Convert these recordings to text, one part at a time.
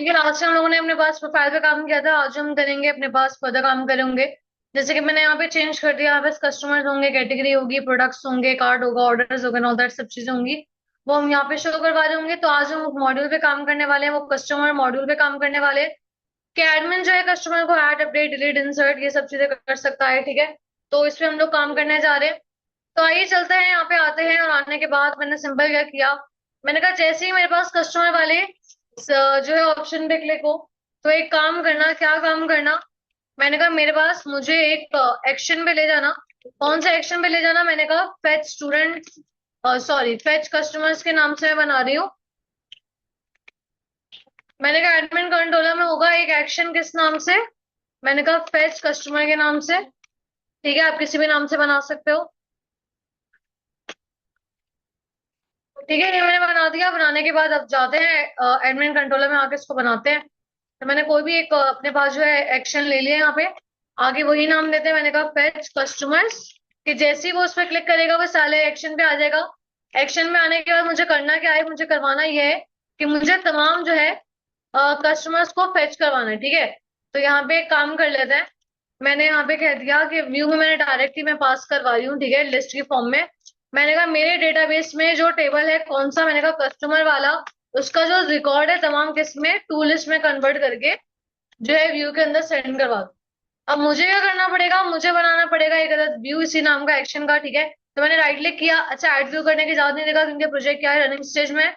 ठीक है, last time हम लोगों ने अपने पास प्रोफाइल पे काम किया था, आज हम करेंगे अपने पास फर्दर काम करेंगे। जैसे कि मैंने यहाँ पे चेंज कर दिया, यहाँ पे कस्टमर्स होंगे, कैटेगरी होगी, प्रोडक्ट्स होंगे, कार्ड होगा, ऑर्डर्स होगा, ऑल दैट सब चीजें होंगी, वो हम यहाँ पे शो करवा रहे होंगे। तो आज हम मॉड्यूल पे काम करने वाले हैं, वो कस्टमर मॉड्यूल पे काम करने वाले हैं कि एडमिन जो है कस्टमर को ऐड, अपडेट, डिलीट, इंसर्ट ये सब चीजें कर सकता है। ठीक है, तो इस पे हम लोग काम करने जा रहे हैं। तो आइए चलते हैं, यहाँ पे आते हैं और आने के बाद मैंने सिंपल क्या किया, मैंने कहा जैसे ही मेरे पास कस्टमर वाले जो है ऑप्शन पे क्लिक हो, तो एक काम करना, क्या काम करना, मैंने कहा मेरे पास मुझे एक एक्शन पे ले जाना। कौन सा एक्शन पे ले जाना, मैंने कहा fetch student, sorry fetch customers के नाम से मैं बना रही हूँ। मैंने कहा एडमिन कंट्रोलर में होगा एक एक्शन, किस नाम से, मैंने कहा फेच कस्टमर के नाम से। ठीक है, आप किसी भी नाम से बना सकते हो। ठीक है, ये मैंने बना दिया। बनाने के बाद अब जाते हैं एडमिन कंट्रोलर में, आके इसको बनाते हैं। तो मैंने कोई भी एक अपने पास जो है एक्शन ले लिया यहाँ पे, आगे वही नाम देते हैं। मैंने कहा फेच कस्टमर्स, कि जैसे ही वो उस पर क्लिक करेगा वो साले एक्शन पे आ जाएगा। एक्शन में आने के बाद मुझे करना क्या है, मुझे करवाना ये है कि मुझे तमाम जो है कस्टमर्स को फेच करवाना है। ठीक है, तो यहाँ पे एक काम कर लेते हैं। मैंने यहाँ पे कह दिया कि व्यू में मैंने डायरेक्टली मैं पास करवा रही हूँ, ठीक है, लिस्ट की फॉर्म में। मैंने कहा मेरे डेटाबेस में जो टेबल है कौन सा, मैंने कहा कस्टमर वाला, उसका जो रिकॉर्ड है तमाम किस में, टू लिस्ट में कन्वर्ट करके जो है व्यू के अंदर सेंड करवा दो। अब मुझे क्या करना पड़ेगा, मुझे बनाना पड़ेगा एक अलग व्यू इसी नाम का एक्शन का। ठीक है, तो मैंने राइट क्लिक किया। अच्छा, ऐड व्यू करने की इजाजत नहीं देगा क्योंकि प्रोजेक्ट क्या है, रनिंग स्टेज में है।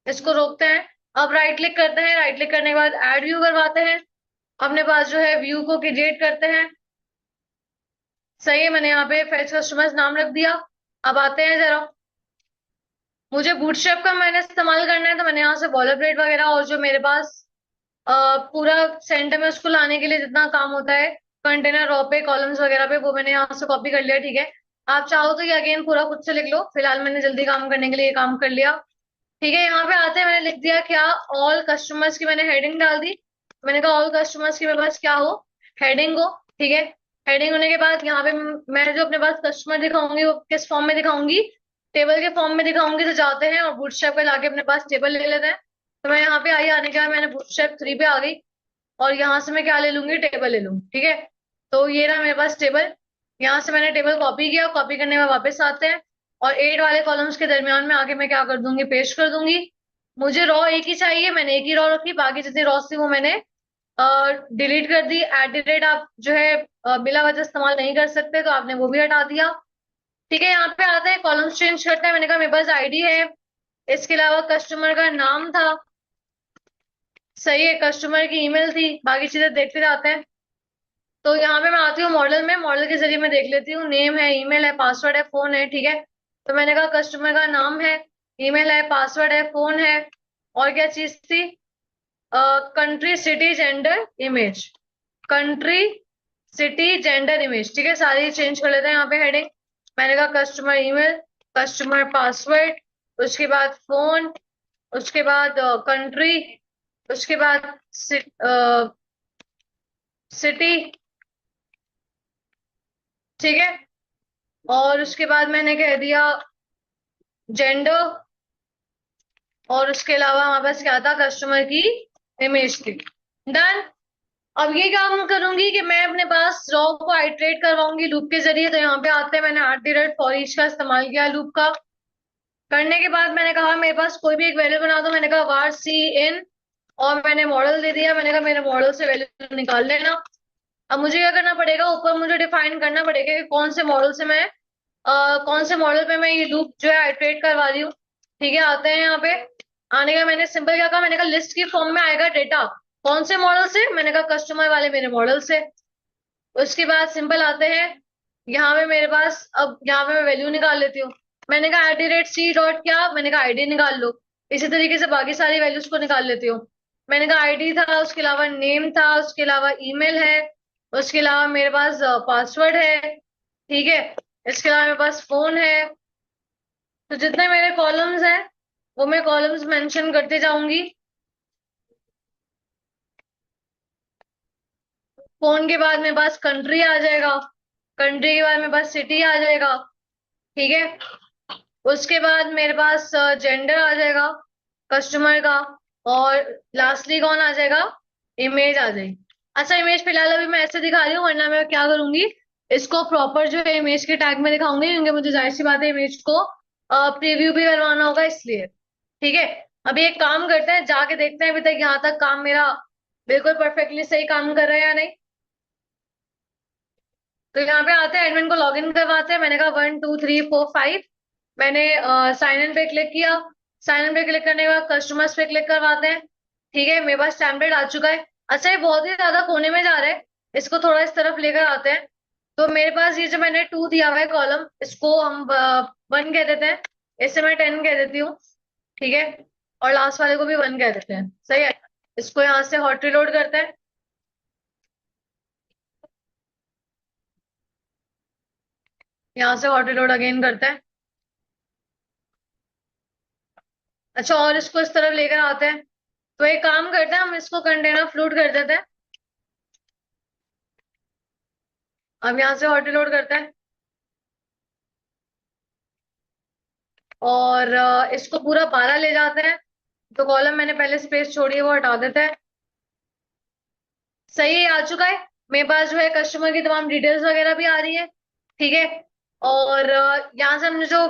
इसको रोकते हैं। अब राइट क्लिक करते हैं, राइट क्लिक करने के बाद ऐड व्यू करवाते हैं। अपने पास जो है व्यू को क्रिएट करते हैं। सही है, मैंने यहाँ पे फेच कस्टमर्स नाम रख दिया। अब आते हैं जरा, मुझे बूटस्ट्रैप का मैंने इस्तेमाल करना है, तो मैंने यहाँ से बॉलर प्लेट वगैरह और जो मेरे पास पूरा सेंटर में उसको लाने के लिए जितना काम होता है, कंटेनर रॉ पे, कॉलम्स वगैरह पे, वो मैंने यहाँ से कॉपी कर लिया। ठीक है, आप चाहो तो ये अगेन पूरा खुद से लिख लो, फिलहाल मैंने जल्दी काम करने के लिए ये काम कर लिया। ठीक है, यहाँ पे आते हैं, मैंने लिख दिया क्या, ऑल कस्टमर्स की मैंने हेडिंग डाल दी। मैंने कहा ऑल कस्टमर्स की मेरे पास क्या हो, हेडिंग हो। ठीक है, हेडिंग होने के बाद यहाँ पे मैं जो अपने पास कस्टमर दिखाऊंगी वो किस फॉर्म में दिखाऊंगी, टेबल के फॉर्म में दिखाऊंगी। तो जाते हैं और बूटस्ट्रैप पे लाके अपने पास टेबल ले लेते हैं। तो मैं यहाँ पे आई, आने के बाद मैंने बूटस्ट्रैप 3 पे आ गई और यहाँ से मैं क्या ले लूंगी, टेबल ले लूंगी। ठीक है, तो ये रहा मेरे पास टेबल। यहाँ से मैंने टेबल कॉपी किया, कॉपी करने में वापस आते हैं और 8 वाले कॉलम्स के दरमियान में आके मैं क्या कर दूंगी, पेस्ट कर दूंगी। मुझे रॉ एक ही चाहिए, मैंने एक ही रॉ रखी, बाकी जितनी रॉ थी वो मैंने डिलीट कर दी। एट द रेट आप जो है बिला वजह इस्तेमाल नहीं कर सकते, तो आपने वो भी हटा दिया। ठीक है, यहाँ पे आते हैं, कॉलम्स चेंज करते हैं। मैंने कहा मेरे पास आईडी है, इसके अलावा कस्टमर का नाम था। सही है, कस्टमर की ईमेल थी, बाकी चीजें देखते जाते हैं। तो यहाँ पे मैं आती हूँ मॉडल में, मॉडल के जरिए मैं देख लेती हूँ, नेम है, ईमेल है, पासवर्ड है, फोन है। ठीक है, तो मैंने कहा कस्टमर का नाम है, ईमेल है, पासवर्ड है, फोन है, और क्या चीज थी, country, city, gender, image. Country, city, gender, image. ठीक है, सारी चेंज कर लेते हैं यहाँ पे हेडिंग। मैंने कहा कस्टमर ईमेल, कस्टमर पासवर्ड, उसके बाद फोन, उसके बाद कंट्री, उसके बाद सिटी। ठीक है, और उसके बाद मैंने कह दिया जेंडर, और उसके अलावा हमारे पास क्या था, कस्टमर की इमेज थी। डन। अब ये काम करूंगी कि मैं अपने पास रॉ को आइटरेट करवाऊंगी लूप के जरिए। तो यहाँ पे आते हैं, मैंने at the rate for each का इस्तेमाल किया लूप का। करने के बाद मैंने कहा मेरे पास कोई भी एक वैल्यू बना दो, मैंने कहा var सी इन, और मैंने मॉडल दे दिया। मैंने कहा मेरे मॉडल से वैल्यू निकाल लेना। अब मुझे क्या करना पड़ेगा, ऊपर मुझे डिफाइन करना पड़ेगा कि कौन से मॉडल से मैं कौन से मॉडल पे मैं ये लूप जो है आइटरेट करवा रही हूँ। ठीक है, आते हैं यहाँ पे। आने का मैंने सिंपल क्या कहा, मैंने कहा लिस्ट की फॉर्म में आएगा डेटा, कौन से मॉडल से, मैंने कहा कस्टमर वाले मेरे मॉडल से। उसके बाद सिंपल आते हैं, यहाँ पे मेरे पास, अब यहाँ पे मैं वैल्यू निकाल लेती हूँ। मैंने कहा @c डॉट क्या, मैंने कहा आईडी निकाल लो। इसी तरीके से बाकी सारी वैल्यूज को निकाल लेती हूँ। मैंने कहा आईडी था, उसके अलावा नेम था, उसके अलावा ईमेल है, उसके अलावा मेरे पास पासवर्ड है। ठीक है, इसके अलावा मेरे पास फोन है। तो जितने मेरे कॉलम्स हैं वो मैं कॉलम्स मेंशन करते जाऊंगी। फोन के बाद मेरे पास कंट्री आ जाएगा, कंट्री के बाद मेरे पास सिटी आ जाएगा। ठीक है, उसके बाद मेरे पास जेंडर आ जाएगा कस्टमर का। और लास्टली कौन आ जाएगा, इमेज आ जाएगी। अच्छा इमेज फिलहाल अभी मैं ऐसे दिखा रही हूँ, वरना मैं क्या करूंगी, इसको प्रॉपर जो है इमेज के टैग में दिखाऊंगी, क्योंकि मुझे जाहिर सी बात है इमेज को प्रीव्यू भी करवाना होगा इसलिए। ठीक है, अभी एक काम करते हैं, जाके देखते हैं अभी तक यहाँ तक काम मेरा बिल्कुल परफेक्टली सही काम कर रहा है या नहीं। तो यहाँ पे आते हैं, एडमिन को लॉगिन करवाते हैं। मैंने कहा 1 2 3 4 5, मैंने साइन इन पे क्लिक किया। साइन इन पे क्लिक करने के बाद कस्टमर्स पे क्लिक करवाते हैं। ठीक है, मेरे पास टेम्पलेट आ चुका है। अच्छा ये बहुत ही ज्यादा कोने में जा रहा है, इसको थोड़ा इस तरफ लेकर आते हैं। तो मेरे पास ये जो मैंने 2 दिया हुआ है कॉलम, इसको हम 1 कह देते हैं, इसे मैं 10 कह देती हूँ। ठीक है, और लास्ट वाले को भी 1 कह देते हैं, सही है। इसको यहाँ से हॉट रिलोड करते हैं। यहाँ से हॉट रिलोड अगेन करते हैं। अच्छा और इसको इस तरफ लेकर आते हैं। तो एक काम करते हैं, हम इसको कंटेनर फ्लूट कर देते हैं। अब यहाँ से हॉट रिलोड करते हैं, और इसको पूरा 12 ले जाते हैं। तो कॉलम मैंने पहले स्पेस छोड़ी है वो हटा देते हैं। सही है, आ चुका है। मेरे पास जो है कस्टमर की तमाम डिटेल्स वगैरह भी आ रही है। ठीक है, और यहाँ से हमने जो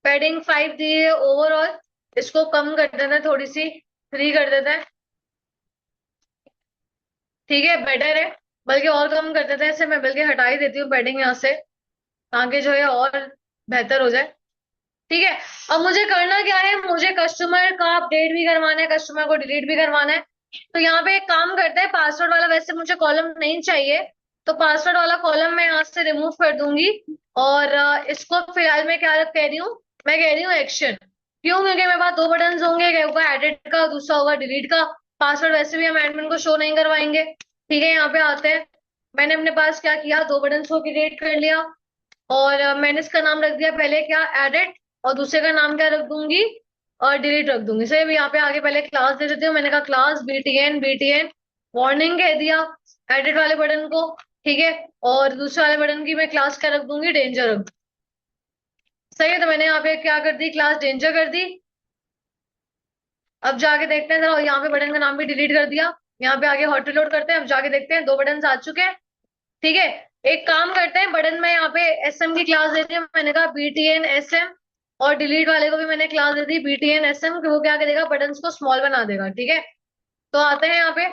पैडिंग 5 दी है ओवरऑल, इसको कम कर देते हैं, थोड़ी सी 3 कर देते हैं। ठीक है, बेटर है, बल्कि और कम कर देते हैं इसे, मैं बल्कि हटा ही देती हूँ पैडिंग यहाँ से, ताकि जो है और बेहतर हो जाए। ठीक है, अब मुझे करना क्या है, मुझे कस्टमर का अपडेट भी करवाना है, कस्टमर को डिलीट भी करवाना है। तो यहाँ पे एक काम करते हैं, पासवर्ड वाला वैसे मुझे कॉलम नहीं चाहिए, तो पासवर्ड वाला कॉलम मैं यहाँ से रिमूव कर दूंगी। और इसको फिलहाल मैं क्या कह रही हूँ, मैं कह रही हूँ एक्शन। क्यों, क्योंकि मेरे पास 2 बटन होंगे, एक होगा एडिट का, दूसरा होगा डिलीट का। पासवर्ड वैसे भी हम एडमिन को शो नहीं करवाएंगे। ठीक है, यहाँ पे आते हैं। मैंने अपने पास क्या किया, 2 बटन को क्रिएट कर लिया, और मैंने इसका नाम रख दिया पहले क्या, एडिट, और दूसरे का नाम क्या रख दूंगी, और डिलीट रख दूंगी। सही, अभी यहाँ पे आगे पहले क्लास दे देती हूँ। मैंने कहा क्लास बीटीएन वार्निंग कह दिया एडिट वाले बटन को। ठीक है, और दूसरे वाले बटन की मैं क्लास क्या रख दूंगी, डेंजर रख दूंगी। सही है, तो मैंने यहाँ पे क्या कर दी, क्लास डेंजर कर दी। अब जाके देखते हैं जरा, यहाँ पे बटन का नाम भी डिलीट कर दिया। यहाँ पे आगे हॉट रिलोड करते हैं, अब जाके देखते हैं 2 बटन आ चुके हैं। ठीक है, एक काम करते हैं, बटन में यहाँ पे एसएम की क्लास देती हूँ, मैंने कहा बीटीएन एसएम, और डिलीट वाले को भी मैंने क्लास दे दी बीटीएन एसएम, कि वो क्या करेगा, बटन्स को स्मॉल बना देगा। ठीक है, तो आते हैं यहाँ पे।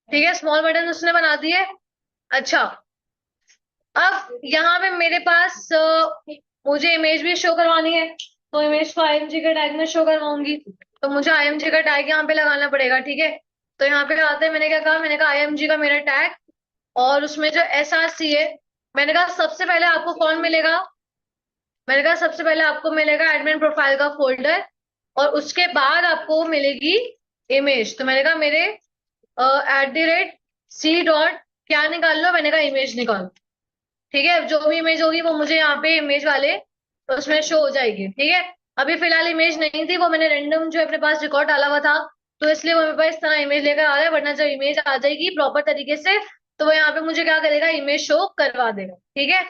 ठीक है, स्मॉल बटन उसने बना दिए। अच्छा, अब यहाँ पे मेरे पास मुझे इमेज भी शो करवानी है, तो इमेज को आईएमजी के टैग में शो करवाऊंगी। तो मुझे आईएमजी का टैग यहाँ पे लगाना पड़ेगा। ठीक है, तो यहाँ पे आते हैं, मैंने क्या कहा, मैंने कहा आईएमजी का मेरा टैग, और उसमें जो एसआरसी है, मैंने कहा सबसे पहले आपको कौन मिलेगा, मैंने कहा सबसे पहले आपको मिलेगा एडमिन प्रोफाइल का फोल्डर, और उसके बाद आपको मिलेगी इमेज। तो मैंने कहा मेरे @c. क्या निकाल लो, मैंने कहा इमेज निकालो। ठीक है, जो भी इमेज होगी वो मुझे यहाँ पे इमेज वाले उसमें शो हो जाएगी। ठीक है, अभी फिलहाल इमेज नहीं थी, वो मैंने रैंडम जो अपने पास रिकॉर्ड डाला हुआ था, तो इसलिए वो मेरे पास इस तरह इमेज लेकर आ रहा है, वरना जब इमेज आ जाएगी प्रॉपर तरीके से, तो वो यहाँ पे मुझे क्या करेगा, इमेज शो करवा देगा। ठीक है,